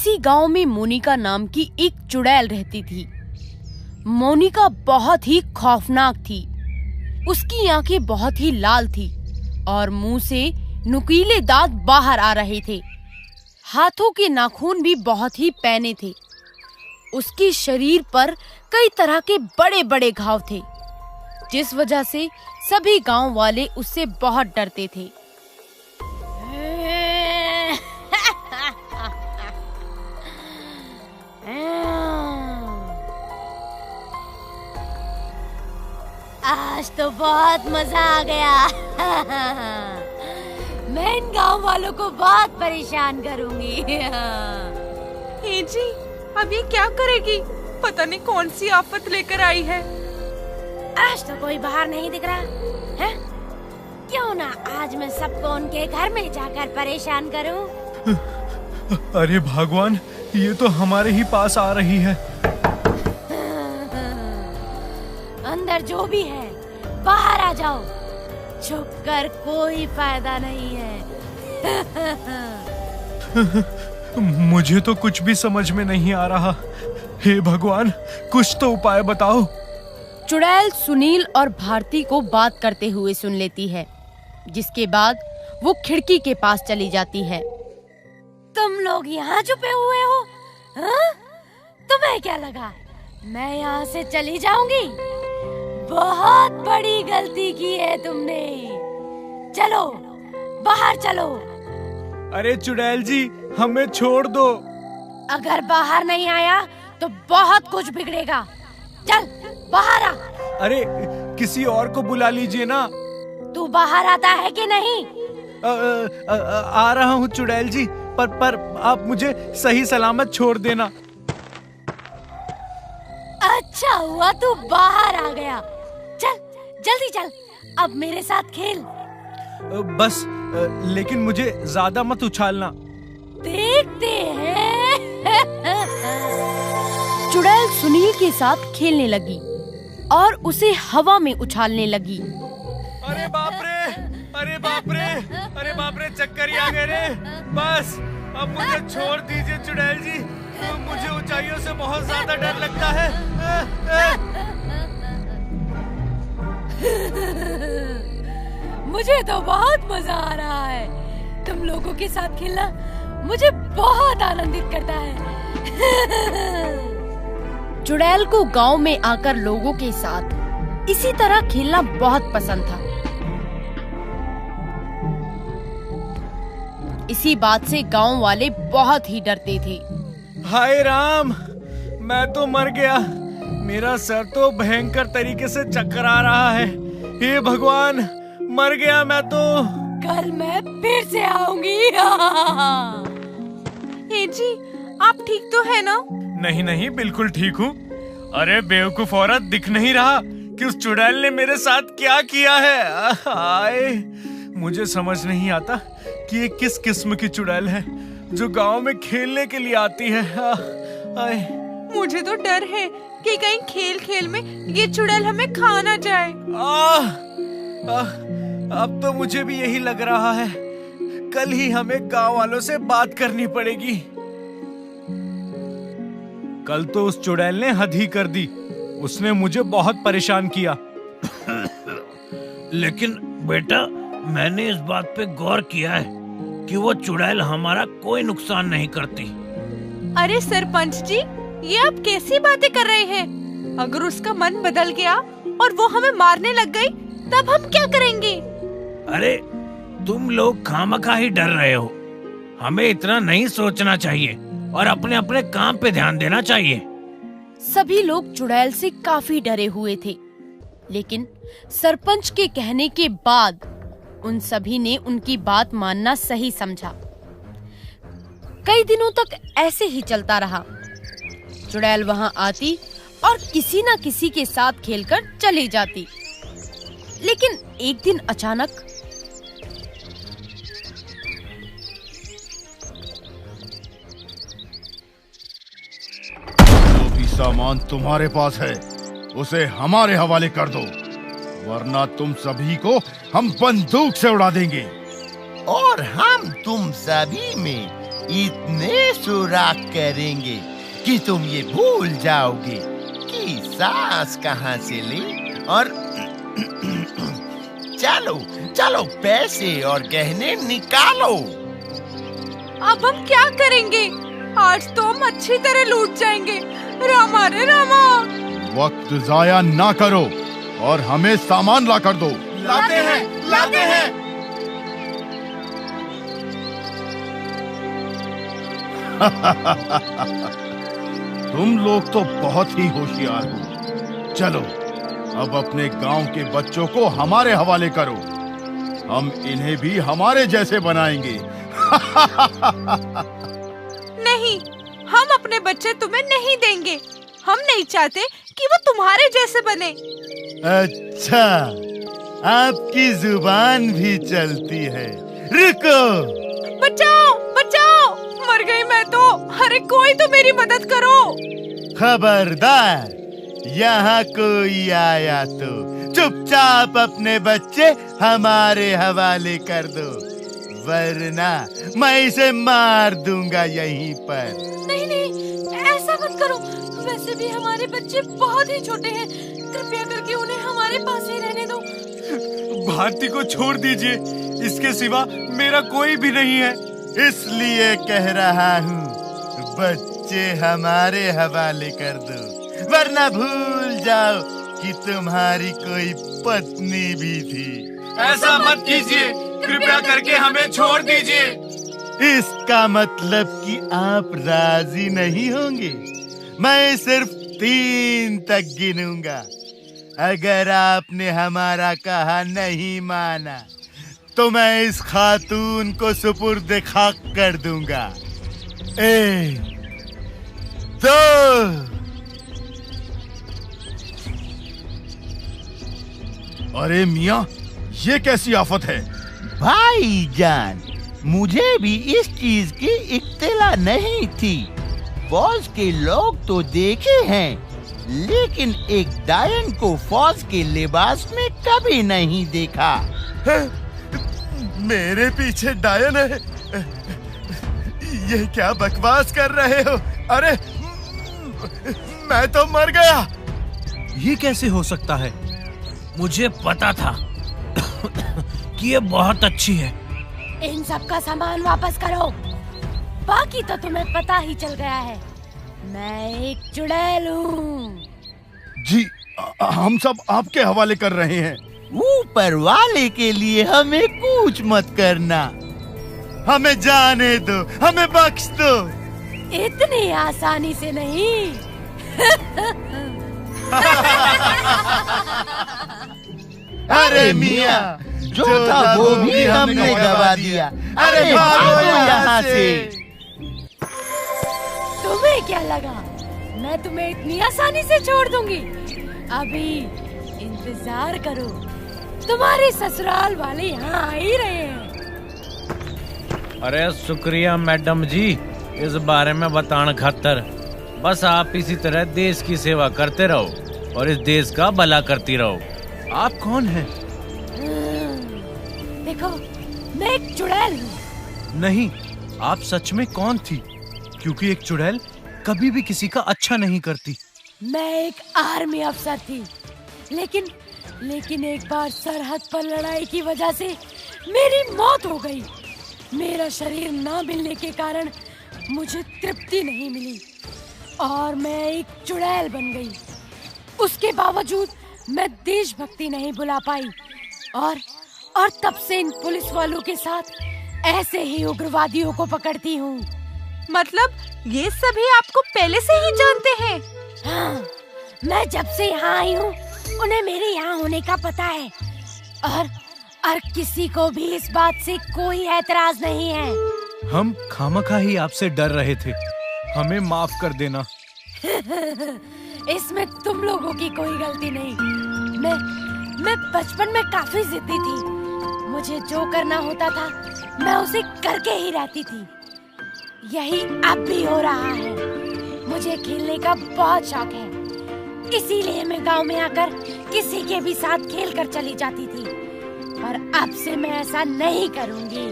इसी गांव में मोनिका नाम की एक चुड़ैल रहती थी। मोनिका बहुत ही खौफनाक थी। उसकी आंखें बहुत ही लाल थी और मुंह से नुकीले दांत बाहर आ रहे थे। हाथों के नाखून भी बहुत ही पैने थे। उसके शरीर पर कई तरह के बड़े-बड़े घाव थे, जिस वजह से सभी गांव वाले उससे बहुत डरते थे। आज तो बहुत मजा आ गया। मैं इन गांव वालों को बहुत परेशान करूंगी। हे जी, अब ये क्या करेगी? पता नहीं कौन सी आफत लेकर आई है। आज तो कोई बाहर नहीं दिख रहा है। क्यों ना आज मैं सबको उनके घर में जाकर परेशान करूं। अरे भगवान, ये तो हमारे ही पास आ रही है। अंदर जो भी है बाहर आ जाओ। छुप कर कोई फायदा नहीं है। मुझे तो कुछ भी समझ में नहीं आ रहा। हे भगवान, कुछ तो उपाय बताओ। चुड़ैल सुनील और भारती को बात करते हुए सुन लेती है, जिसके बाद वो खिड़की के पास चली जाती है। तुम लोग यहाँ छुपे हुए हो? हाँ? तुम्हें क्या लगा मैं यहाँ से चली जाऊंगी? बहुत बड़ी गलती की है तुमने। चलो बाहर चलो। अरे चुड़ैल जी, हमें छोड़ दो। अगर बाहर नहीं आया तो बहुत कुछ बिगड़ेगा। चल बाहर आ। अरे किसी और को बुला लीजिए ना। तू बाहर आता है कि नहीं? आ रहा हूँ चुड़ैल जी, पर आप मुझे सही सलामत छोड़ देना। अच्छा हुआ तू बाहर आ गया। चल जल्दी चल, अब मेरे साथ खेल। बस लेकिन मुझे ज्यादा मत उछालना। देखते हैं। चुड़ैल सुनील के साथ खेलने लगी और उसे हवा में उछालने लगी। अरे बाप रे, अरे बाप रे, अरे बाप रे, चक्कर ही आ गए रे। बस अब मुझे छोड़ दीजिए चुड़ैल जी, मुझे ऊंचाइयों से बहुत ज्यादा डर लगता है। मुझे तो बहुत मजा आ रहा है। तुम लोगों के साथ खेलना मुझे बहुत आनंदित करता है। चुड़ैल को गांव में आकर लोगों के साथ इसी तरह खेलना बहुत पसंद था। इसी बात से गांव वाले बहुत ही डरते थे। हाय राम, मैं तो मर गया। मेरा सर तो भयंकर तरीके से चकरा रहा है। हे भगवान, मर गया मैं तो। कल मैं फिर से आऊंगी। हे जी, आप ठीक तो है ना? नहीं नहीं, बिल्कुल ठीक हूँ। अरे बेवकूफ औरत, दिख नहीं रहा कि उस चुड़ैल ने मेरे साथ क्या किया है? आए, मुझे समझ नहीं आता कि ये किस किस्म की चुड़ैल है जो गांव में खेलने के लिए आती है। आए, मुझे तो डर है कि कहीं खेल खेल में ये चुड़ैल हमें खा ना जाए। अब तो मुझे भी यही लग रहा है। कल ही हमें गांव वालों से बात करनी पड़ेगी। कल तो उस चुड़ैल ने हद ही कर दी। उसने मुझे बहुत परेशान किया। लेकिन बेटा, मैंने इस बात पे गौर किया है कि वो चुड़ैल हमारा कोई नुकसान नहीं करती। अरे सरपंच जी, ये आप कैसी बातें कर रहे हैं? अगर उसका मन बदल गया और वो हमें मारने लग गई, तब हम क्या करेंगे? अरे तुम लोग खामखा ही डर रहे हो। हमें इतना नहीं सोचना चाहिए और अपने अपने काम पे ध्यान देना चाहिए। सभी लोग चुड़ैल से काफी डरे हुए थे, लेकिन सरपंच के कहने के बाद उन सभी ने उनकी बात मानना सही समझा। कई दिनों तक ऐसे ही चलता रहा। चुड़ैल वहां आती और किसी न किसी के साथ खेलकर चली जाती। लेकिन एक दिन अचानक जो भी सामान तुम्हारे पास है उसे हमारे हवाले कर दो, वरना तुम सभी को हम बंदूक से उड़ा देंगे। और हम तुम सभी में इतने सुराख करेंगे कि तुम ये भूल जाओगे कि सांस कहाँ से ले। और चलो चलो पैसे और गहने निकालो। अब हम क्या करेंगे? आज तो हम अच्छी तरह लूट जाएंगे। रामा रे रामा। वक्त जाया ना करो और हमें सामान ला कर दो। लाते हैं, लाते हैं। तुम लोग तो बहुत ही होशियार हो। चलो अब अपने गांव के बच्चों को हमारे हवाले करो। हम इन्हें भी हमारे जैसे बनाएंगे। नहीं, हम अपने बच्चे तुम्हें नहीं देंगे। हम नहीं चाहते कि वो तुम्हारे जैसे बने। अच्छा, आपकी जुबान भी चलती है। रुको। बचाओ बचाओ, मर गई मैं तो। अरे कोई तो मेरी मदद करो। खबरदार, यहाँ कोई आया तो चुपचाप अपने बच्चे हमारे हवाले कर दो, वरना मैं इसे मार दूंगा यहीं पर। नहीं नहीं, ऐसा मत करो। वैसे भी हमारे बच्चे बहुत ही छोटे हैं। कृपया करके उन्हें हमारे पास ही रहने दो। भारती को छोड़ दीजिए, इसके सिवा मेरा कोई भी नहीं है। इसलिए कह रहा हूँ, बच्चे हमारे हवाले कर दो, वरना भूल जाओ कि तुम्हारी कोई पत्नी भी थी। ऐसा मत कीजिए, कृपया करके हमें छोड़ दीजिए। इसका मतलब कि आप राजी नहीं होंगे। मैं सिर्फ 3 तक गिनूंगा। अगर आपने हमारा कहा नहीं माना तो मैं इस खातून को सुपुर्द खाक कर दूंगा। 1, 2। अरे मियाँ, ये कैसी आफत है? भाईजान, मुझे भी इस चीज की इत्तला नहीं थी। फौज के लोग तो देखे हैं, लेकिन एक डायन को फौज के लिबास में कभी नहीं देखा। मेरे पीछे डायन है? ये क्या बकवास कर रहे हो? अरे मैं तो मर गया। ये कैसे हो सकता है? मुझे पता था कि ये बहुत अच्छी है। इन सब का सामान वापस करो। बाकी तो तुम्हें पता ही चल गया है। मैं एक चुड़ैल हूँ। जी, हम सब आपके हवाले कर रहे हैं। ऊपर वाले के लिए हमें कुछ मत करना। हमें जाने दो, हमें बख्श दो। इतनी आसानी से नहीं। अरे मियाँ, जो था वो भी हमने गवा दिया। अरे भागो यहाँ से। तुम्हें क्या लगा मैं तुम्हें इतनी आसानी से छोड़ दूंगी? अभी इंतजार करो, तुम्हारे ससुराल वाले यहाँ आ ही रहे हैं। अरे शुक्रिया मैडम जी, इस बारे में बताने खातर। बस आप इसी तरह देश की सेवा करते रहो और इस देश का भला करती रहो। आप कौन हैं? देखो, मैं एक चुड़ैल हूँ। नहीं, आप सच में कौन थी? क्योंकि एक चुड़ैल कभी भी किसी का अच्छा नहीं करती। मैं एक आर्मी अफसर थी, लेकिन एक बार सरहद पर लड़ाई की वजह से मेरी मौत हो गई। मेरा शरीर ना मिलने के कारण मुझे तृप्ति नहीं मिली और मैं एक चुड़ैल बन गई। उसके बावजूद मैं देशभक्ति नहीं भुला पाई और तब से इन पुलिस वालों के साथ ऐसे ही उग्रवादियों को पकड़ती हूँ। मतलब ये सभी आपको पहले से ही जानते हैं? हाँ, मैं जब से यहाँ आई हूँ उन्हें मेरे यहाँ होने का पता है और किसी को भी इस बात से कोई ऐतराज नहीं है। हम खामखा ही आपसे डर रहे थे, हमें माफ कर देना। इसमें तुम लोगों की कोई गलती नहीं। मैं बचपन में काफी जिद्दी थी। मुझे जो करना होता था मैं उसे करके ही रहती थी। यही अब भी हो रहा है। मुझे खेलने का बहुत शौक है, इसीलिए मैं गांव में आकर किसी के भी साथ खेल कर चली जाती थी। और अब से मैं ऐसा नहीं करूंगी।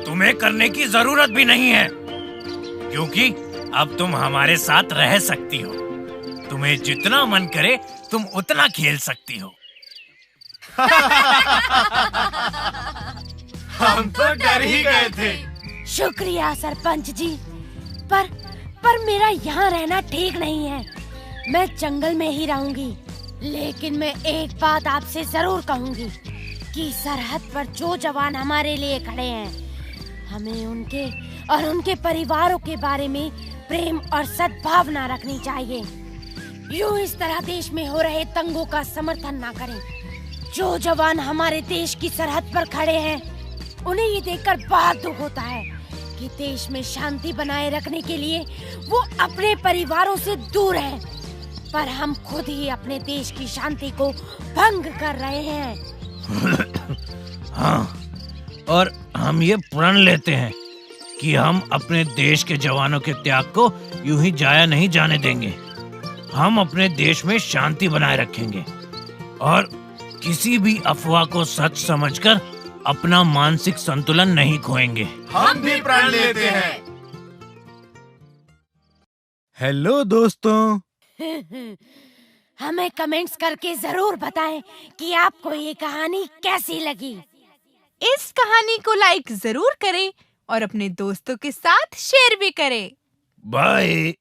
तुम्हें करने की जरूरत भी नहीं है, क्योंकि अब तुम हमारे साथ रह सकती हो। तुम्हें जितना मन करे तुम उतना खेल सकती हो। हम तो डर ही गए थे। शुक्रिया सरपंच जी, पर मेरा यहाँ रहना ठीक नहीं है। मैं जंगल में ही रहूंगी, लेकिन मैं एक बात आपसे जरूर कहूंगी कि सरहद पर जो जवान हमारे लिए खड़े हैं, हमें उनके और उनके परिवारों के बारे में प्रेम और सद्भावना रखनी चाहिए। यूं इस तरह देश में हो रहे दंगों का समर्थन ना करें। जो जवान हमारे देश की सरहद पर खड़े हैं, उन्हें ये देखकर बहुत दुख होता है कि देश में शांति बनाए रखने के लिए वो अपने परिवारों से दूर हैं, पर हम खुद ही अपने देश की शांति को भंग कर रहे हैं। हाँ, और हम ये प्रण लेते हैं कि हम अपने देश के जवानों के त्याग को यूं ही जाया नहीं जाने देंगे। हम अपने देश में शांति बनाए रखेंगे और किसी भी अफवाह को सच समझकर अपना मानसिक संतुलन नहीं खोएंगे। हम भी प्रण लेते हैं। हेलो दोस्तों। हमें कमेंट्स करके जरूर बताएं कि आपको ये कहानी कैसी लगी। इस कहानी को लाइक जरूर करें और अपने दोस्तों के साथ शेयर भी करें। बाय।